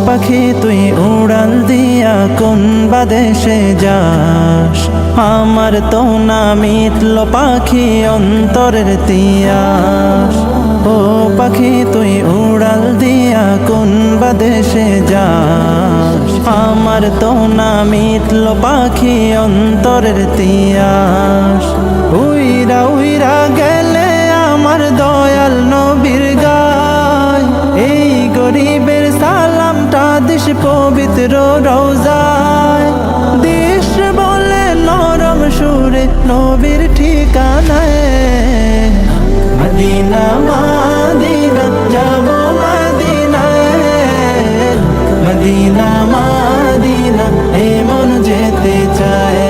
পাখি তুই উড়াল দিয়া কোন বাদেশে যাস, আমার তো না মিটল পাখি অন্তরের তিয়াস। ও পাখি তুই উড়াল দিয়া কোন বাদেশে যাস, আমার তো না মিটল পাখি অন্তরের তিয়াস। উইরা উইরা গেলে আমার দয়াল নবীর গায়, এই গরিবের সালামটা দিস পবিত্র রওজায়। দিস বলে নরম সুরে নবীর ঠিকানায়, মদিনা মদিনা যাব মদিনায়, মদিনা মদিনা এ মন যেতে চায়।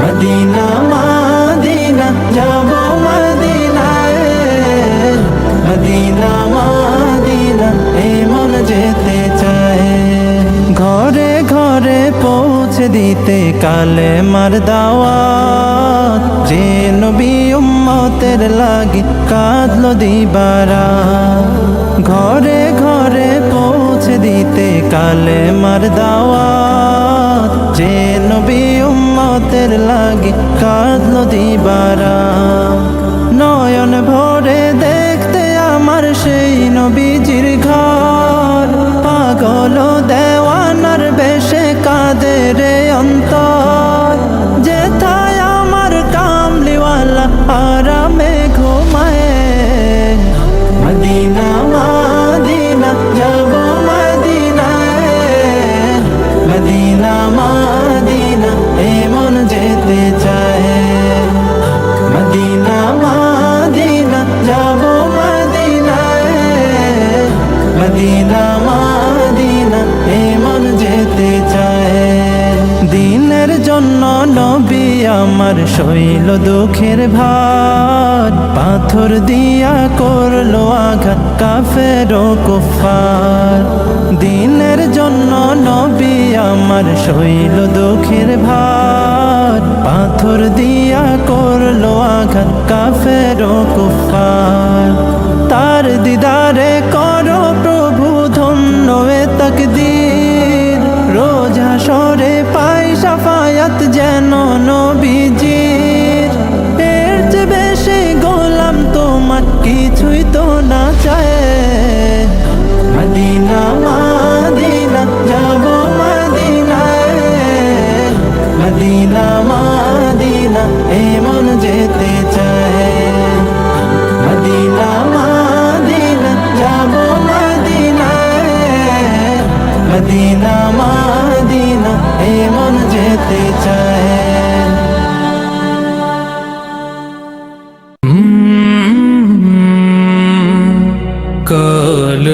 মদিনা মদিনা যাব মদিনায়, মদিনা মদিনা এ মন যেতে চায়। ঘরে ঘরে পৌঁছে দিতে কালে মার দাওয়াত, যে নবী উম্মতের লাগি কাঁদলো দিবারা। ঘরে ঘরে পৌঁছে দিতে কালে মার দাওয়াত, যে নবী উম্মতের লাগি কাঁদলো দিবারা। নয়ন ভরে দেখতে আমার সেই নবীজির ঘর, পাগল দেওয়ানার বেশে কাঁদে রে অন্তর। যেথায় আমার কামলিওয়ালা আরামে ঘুমায়, মদিনা মদিনা যাব মদিনায়, মদিনা মদিনা এ মন যেতে চায়। মদিনা মদিনা যাব মদিনায়, মদিনা মদিনা এ মন যেতে চায়। দিনের জন্য নবী আমার সইল দুঃখের ভার, পাথর দিয়া করলো আঘাত কাফের ও কুফার। দিনের জন্য নবী আমার সইল দুঃখের ভার, পাথর দিয়া করলো আঘাত কাফের ও কুফার। তার দিদারে করো প্রভু ধন্য এ তাকদীর, রোজ হাশরে পাই শাফায়াত যেন নবীজির। এর চেয়ে বেশি গোলাম তোমার কিছুই তো না চায়। মদিনা মদিনা যাব মদিনায়, মদিনা মদিনা এ মন যেতে চায়। মদিনা মদিনা যাব মদিনায়, মদিনা মদিনা এ মন যেতে চায়। কাল